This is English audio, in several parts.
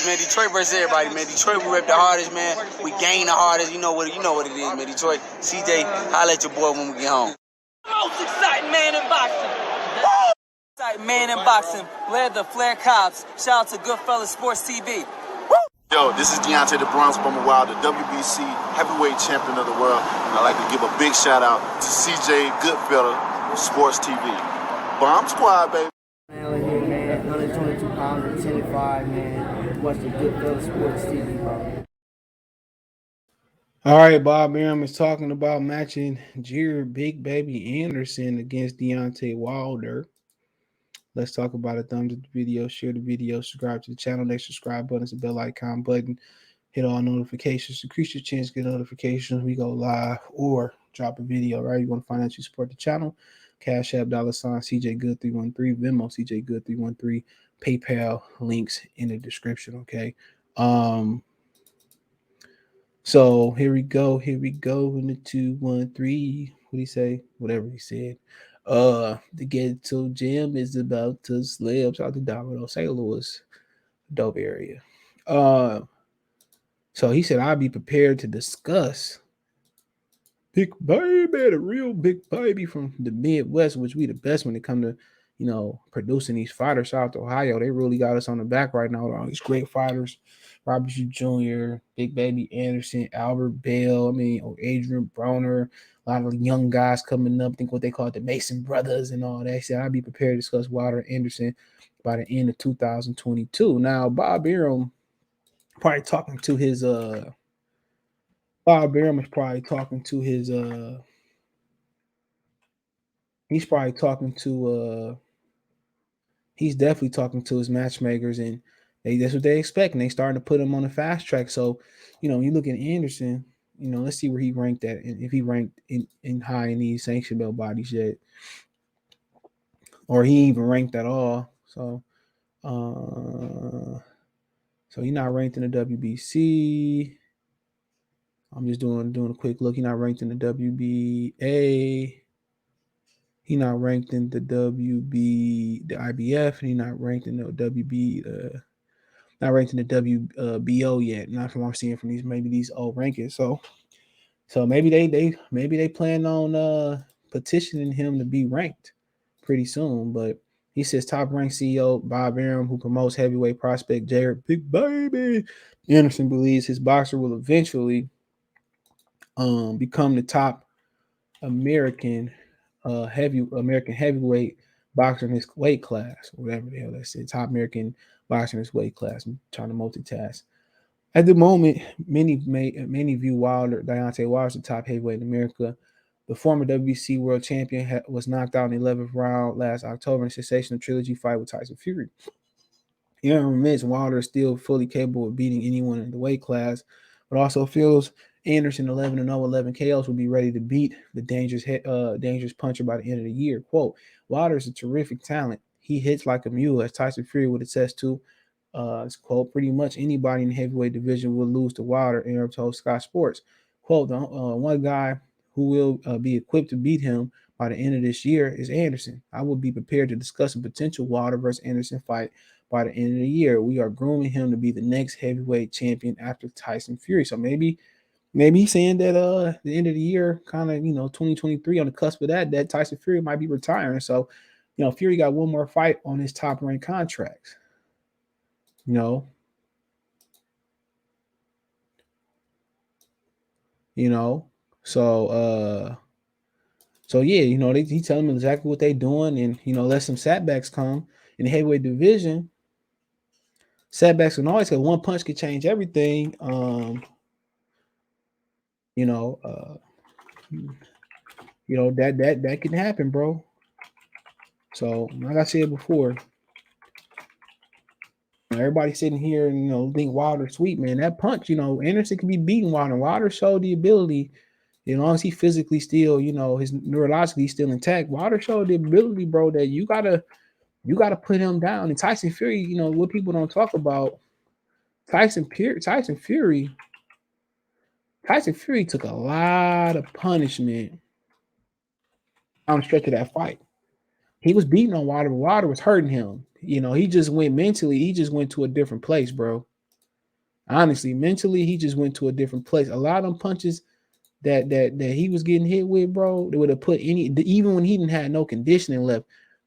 man. Detroit versus everybody, man. Detroit, we rep the hardest, man. We gain the hardest. You know what it is, man. Detroit, CJ, holla at your boy when we get home. Most exciting man in boxing. Exciting man in boxing. Led the Flair Cops. Shout out to Goodfellas Sports TV. Yo, this is Deontay the Bronx Bummer Wild, the WBC heavyweight champion of the world. And I'd like to give a big shout out to CJ Goodfellas Sports TV. Bomb Squad, baby. Man, here, man. 122 pounds, 10-5, man. Watch the Goodfellas Sports TV, bro. All right, Bob Arum is talking about matching Jared Big Baby Anderson against Deontay Wilder. Let's talk about it. Thumbs up the video, share the video, subscribe to the channel. Next subscribe button is the bell icon button. Hit all notifications. Increase your chance to get notifications. We go live or drop a video, right? You want to financially support the channel? Cash App, $ CJ Good 313, Venmo CJ Good 313, PayPal links in the description. Okay. So here we go. In the 213. What do he say? Whatever he said. The Ghetto Gym is about to slip. Shout out to Domino, St. Louis, dope area. So he said, I'll be prepared to discuss Big Baby, the real Big Baby from the Midwest, which we the best when it come to, producing these fighters. Shout out to Ohio. They really got us on the back right now with all these great fighters. Robert G. Jr., Big Baby Anderson, Albert Bell, Adrian Broner, a lot of young guys coming up. I think what they call it, the Mason brothers and all that. He said, I'll be prepared to discuss Wilder and Anderson by the end of 2022. Now, Bob Arum probably talking to his he's definitely talking to his matchmakers, and that's what they expect, and they starting to put him on the fast track. So, when you look at Anderson, let's see where he ranked at, and if he ranked in high in these sanction belt bodies yet, or he even ranked at all. So he's not ranked in the WBC. I'm just doing a quick look. He's not ranked in the WBA. He's not ranked in the the IBF, and he's not ranked in the WB. Not ranked in the WBO yet. Not from what I'm seeing from these old rankings. So maybe they plan on petitioning him to be ranked pretty soon. But he says top ranked CEO Bob Arum, who promotes heavyweight prospect Jared Big Baby Anderson, believes his boxer will eventually become the top American heavyweight boxer in his weight class, whatever the hell that said. Top American boxer in his weight class. I'm trying to multitask. At the moment, many view Deontay Wilder as the top heavyweight in America. The former WBC world champion was knocked out in the 11th round last October in a sensational trilogy fight with Tyson Fury. Arum admits Wilder is still fully capable of beating anyone in the weight class, but also feels Anderson 11-0, 11 KOs will be ready to beat the dangerous puncher by the end of the year. Quote, Wilder is a terrific talent. He hits like a mule, as Tyson Fury would attest to. Quote, pretty much anybody in the heavyweight division will lose to Wilder, Arum told Sky Sports. Quote, one guy who will be equipped to beat him by the end of this year is Anderson. I will be prepared to discuss a potential Wilder versus Anderson fight by the end of the year. We are grooming him to be the next heavyweight champion after Tyson Fury. So maybe he's saying that the end of the year, kind of 2023, on the cusp of that Tyson Fury might be retiring. So Fury got one more fight on his top ranked contracts. So yeah, he telling them exactly what they're doing, and let some setbacks come in the heavyweight division. Setbacks can always get one punch, could change everything. That can happen, bro. So like I said before, everybody sitting here and think Wilder sweet, man. That punch, Anderson can be beating Wilder. Wilder showed the ability, as long as he physically still, his neurologically still intact. Wilder showed the ability, bro, that you gotta put him down. And Tyson Fury, what people don't talk about, Tyson Fury took a lot of punishment on the stretch of that fight. He was beating on Wilder, but Wilder was hurting him. He just went mentally. He just went to a different place, bro. Honestly, mentally, he just went to a different place. A lot of them punches that he was getting hit with, bro, they would have put even when he didn't have no conditioning left,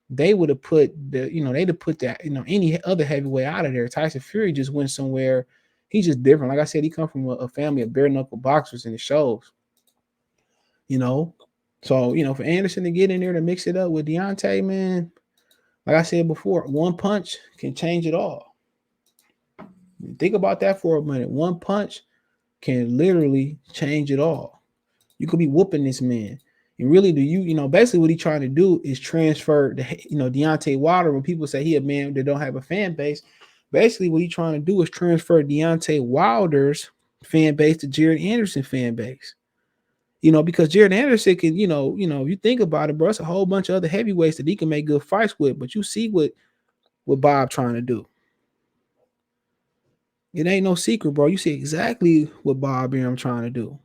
they would have put they'd have put that, any other heavyweight out of there. Tyson Fury just went somewhere. He's just different. Like I said, he come from a family of bare knuckle boxers, and it shows. So for Anderson to get in there to mix it up with Deontay, man, like I said before, one punch can change it all. Think about that for a minute. One punch can literally change it all. You could be whooping this man. And really, basically what he's trying to do is transfer Deontay Wilder. When people say he a man that don't have a fan base, basically what he's trying to do is transfer Deontay Wilder's fan base to Jared Anderson fan base. Because Jared Anderson can, you think about it, bro, it's a whole bunch of other heavyweights that he can make good fights with. But you see what Bob trying to do. It ain't no secret, bro. You see exactly what Bob Arum trying to do.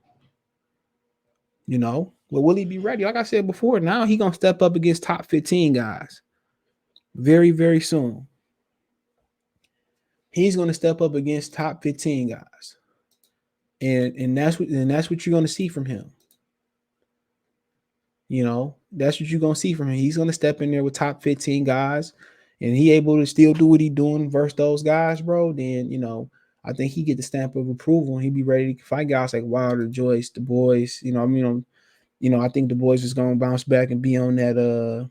But will he be ready? Like I said before, now he gonna step up against top 15 guys very, very soon. He's gonna step up against top 15 guys, and that's what you're gonna see from him. That's what you're gonna see from him. He's gonna step in there with top 15 guys, and he able to still do what he doing versus those guys, bro. Then I think he get the stamp of approval, and he be ready to fight guys like Wilder, Joyce, the boys. I think the boys is gonna bounce back and be on that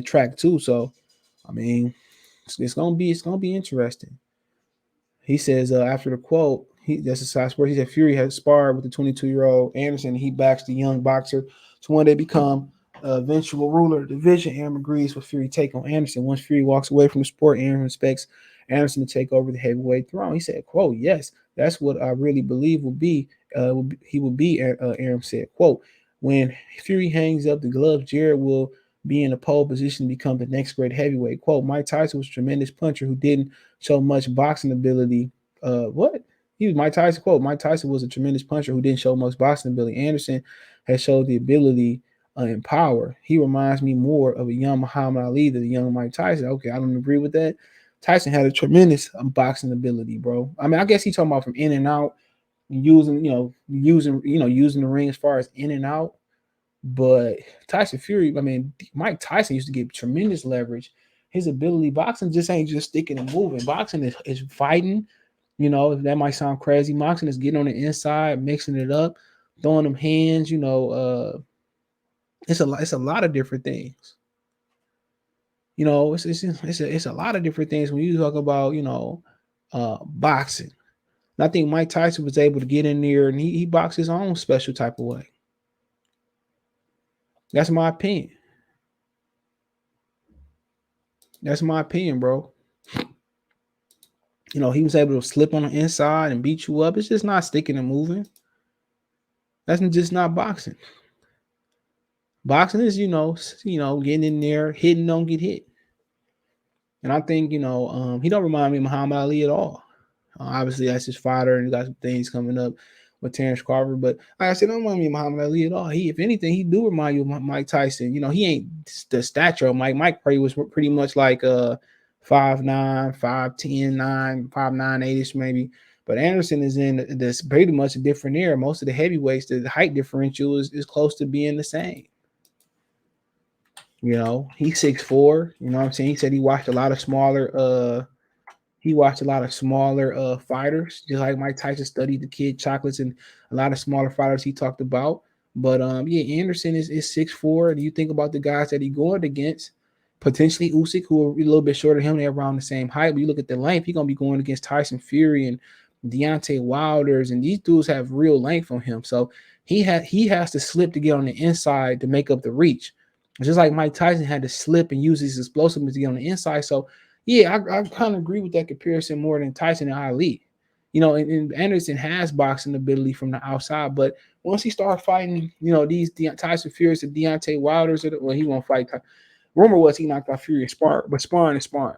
track too. So, it's gonna be interesting. He says after the quote, that's a side sport. He said Fury has sparred with the 22-year-old Anderson, and he backs the young boxer to one day become eventual ruler of the division. Arum agrees with Fury take on Anderson. Once Fury walks away from the sport, Arum expects Anderson to take over the heavyweight throne. He said, quote, yes, that's what I really believe he will be, Arum said, quote, when Fury hangs up the gloves, Jared will be in a pole position to become the next great heavyweight. Quote, Mike Tyson was a tremendous puncher who didn't show much boxing ability. He was Mike Tyson. Quote, Mike Tyson was a tremendous puncher who didn't show much boxing ability. Anderson has showed the ability and power. He reminds me more of a young Muhammad Ali than a young Mike Tyson. Okay, I don't agree with that. Tyson had a tremendous boxing ability, bro. I guess he's talking about from in and out, using the ring as far as in and out. But Tyson Fury, Mike Tyson used to get tremendous leverage. His ability, boxing just ain't just sticking and moving. Boxing is fighting. That might sound crazy. Boxing is getting on the inside, mixing it up, throwing them hands. It's a lot of different things. It's a lot of different things when you talk about boxing. And I think Mike Tyson was able to get in there and he boxed his own special type of way. That's my opinion. Bro. He was able to slip on the inside and beat you up. It's just not sticking and moving. That's just not boxing. Boxing is, getting in there, hitting, don't get hit. And I think, he don't remind me of Muhammad Ali at all. Obviously, that's his fighter, and he got some things coming up with Terrence Crawford. But like I said, don't remind me of Muhammad Ali at all. If anything, he do remind you of Mike Tyson. He ain't the stature of Mike. Mike probably was pretty much like 5'9", 5'10", 9, 5'9", 8ish maybe. But Anderson is in this pretty much a different era. Most of the heavyweights, the height differential is close to being the same. He's 6'4". You know what I'm saying? He said he watched a lot of smaller fighters, just like Mike Tyson studied the Kid Chocolates and a lot of smaller fighters he talked about. But Anderson is 6'4". And you think about the guys that he going against, potentially Usyk, who are a little bit shorter than him, they're around the same height. But you look at the length, he's gonna be going against Tyson Fury and Deontay Wilders, and these dudes have real length on him. So he has to slip to get on the inside to make up the reach. Just like Mike Tyson had to slip and use his explosiveness to get on the inside. So yeah, I kind of agree with that comparison more than Tyson and Ali. And Anderson has boxing ability from the outside, but once he started fighting, these Tyson Fury and Deontay Wilders, he won't fight. Rumor was he knocked out Fury and sparring, but sparring is sparring.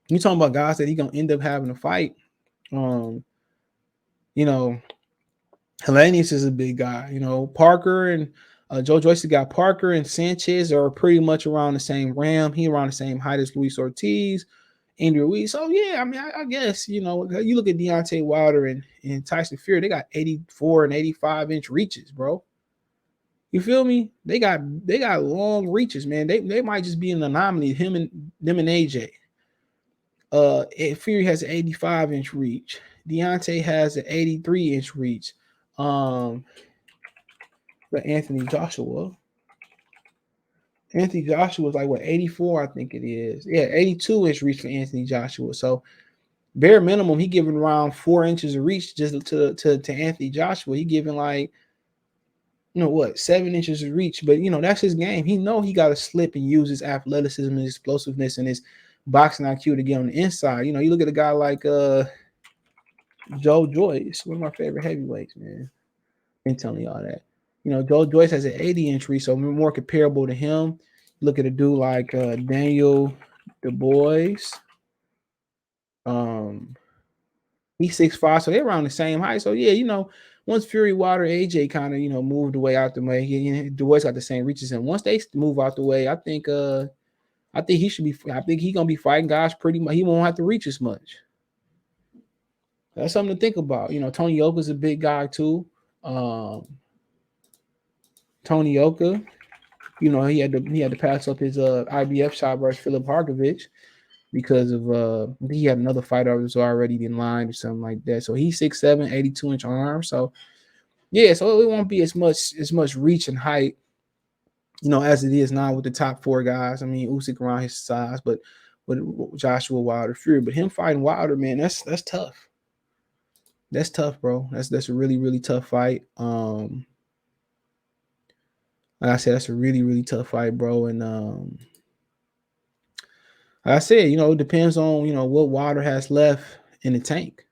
You talking about guys that he gonna end up having to fight? Hellenius is a big guy. Parker and Joe Joyce got Parker and Sanchez are pretty much around the same ram. He around the same height as Luis Ortiz. Andy Ruiz. So yeah, I mean, I guess you look at Deontay Wilder and Tyson Fury, they got 84 and 85-inch reaches, bro. You feel me? They got long reaches, man. They might just be an anomaly. Them and AJ. Fury has an 85-inch reach. Deontay has an 83-inch reach. But Anthony Joshua is like what, 84, I think it is. Yeah, 82-inch reach for Anthony Joshua. So bare minimum, he giving around 4 inches of reach just to Anthony Joshua. He giving like 7 inches of reach. But that's his game. He he got to slip and use his athleticism and his explosiveness and his boxing IQ to get on the inside. You look at a guy like Joe Joyce, one of my favorite heavyweights, man. I'm telling y'all that. Joe Joyce has an 80-inch reach, so we're more comparable to him. Look at a dude like Daniel Du Bois. He's 6'5", so they're around the same height. So yeah, once Fury, Wilder, AJ kind of moved away out the way, Du Bois got the same reaches, and once they move out the way, I think he should be. I think he's gonna be fighting guys pretty much. He won't have to reach as much. That's something to think about. Tony Yoka's a big guy too. Tony Yoka, he had to pass up his IBF shot versus Philip Harkovich because of he had another fighter that was already in line or something like that. So he's 6'7", 82-inch arm. So yeah, so it won't be as much reach and height, as it is now with the top 4 guys. I mean, Usyk around his size, but with Joshua, Wilder, Fury, but him fighting Wilder, man, that's tough. That's tough, bro. That's a really, really tough fight. Like I said, that's a really, really tough fight, bro. And like I said, it depends on what Wilder has left in the tank.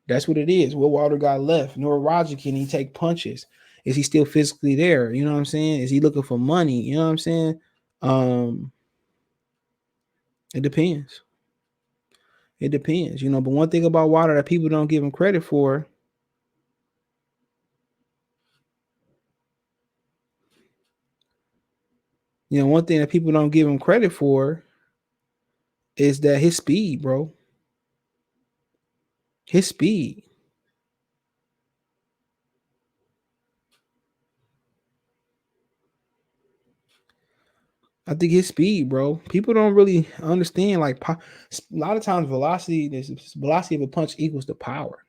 That's what it is. What Wilder got left. Neurologic, can he take punches? Is he still physically there? You know what I'm saying? Is he looking for money? You know what I'm saying? It depends. It depends, but one thing about Wilder that people don't give him credit for, one thing that people don't give him credit for is that his speed, bro. His speed. I think his speed, bro. People don't really understand. Like a lot of times, velocity of a punch equals the power.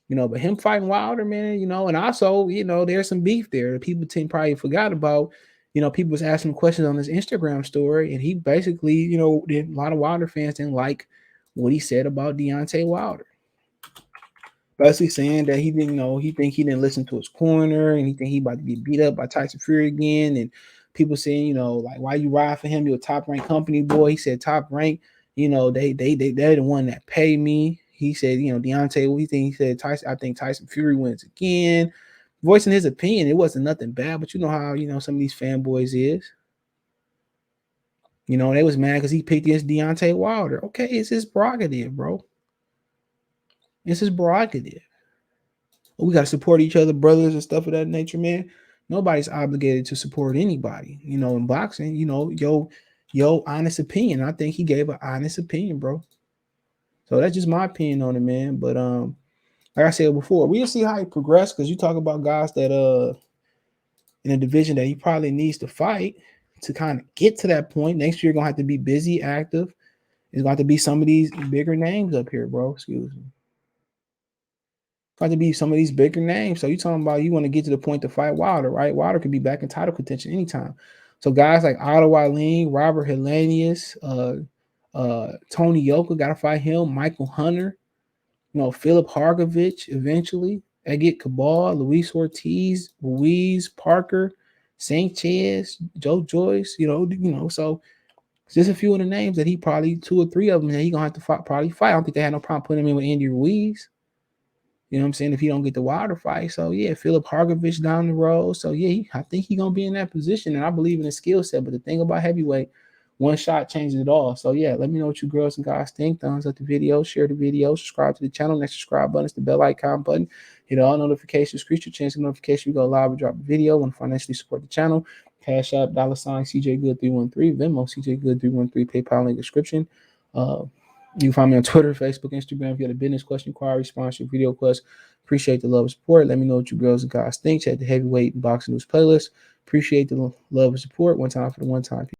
But him fighting Wilder, man, and also, there's some beef there. People probably forgot about. People was asking questions on his Instagram story, and he basically, a lot of Wilder fans didn't like what he said about Deontay Wilder. Basically saying that he didn't listen to his corner, and he think he about to get beat up by Tyson Fury again, and people saying, like, why you ride for him? You're a top ranked company boy. He said top rank, they're the one that pay me. He said, Deontay, what do you think? He said, Tyson, I think Tyson Fury wins again. Voicing his opinion. It wasn't nothing bad, but how, some of these fanboys is. They was mad because he picked against Deontay Wilder. Okay, it's his prerogative, bro. It's his prerogative. We got to support each other, brothers and stuff of that nature, man. Nobody's obligated to support anybody. In boxing, your honest opinion. I think he gave an honest opinion, bro. So that's just my opinion on it, man. But like I said before, we'll see how he progresses, because you talk about guys that in a division that he probably needs to fight to kind of get to that point. Next year, you're gonna have to be busy, active. It's going to be some of these bigger names up here, bro. Excuse me. Got to be some of these bigger names. So you talking about you want to get to the point to fight Wilder, right? Wilder could be back in title contention anytime. So guys like Otto Wallin, Robert Helenius, Tony Yoka, got to fight him. Michael Hunter, Philip Harkovich eventually. Egit Cabal, Luis Ortiz, Ruiz, Parker, Sanchez, Joe Joyce. So just a few of the names that he probably 2 or 3 of them that he gonna have to probably fight. I don't think they had no problem putting him in with Andy Ruiz. You know what I'm saying? If he don't get the Wilder fight. So, yeah, Philip Harkovich down the road. So, yeah, I think he's going to be in that position, and I believe in his skill set. But the thing about heavyweight, one shot changes it all. So, yeah, let me know what you girls and guys think. Thumbs up the video, share the video, subscribe to the channel. Next subscribe button is the bell icon button. Hit all notifications, increase your chance of notification. We go live and drop a video. Want to financially support the channel. Cash App, $ CJ Good 313, Venmo CJ Good 313, PayPal link description. You can find me on Twitter, Facebook, Instagram. If you have a business question, inquiry, sponsor, video quest, appreciate the love and support. Let me know what you girls and guys think. Check the heavyweight and boxing news playlist. Appreciate the love and support. One time for the one time.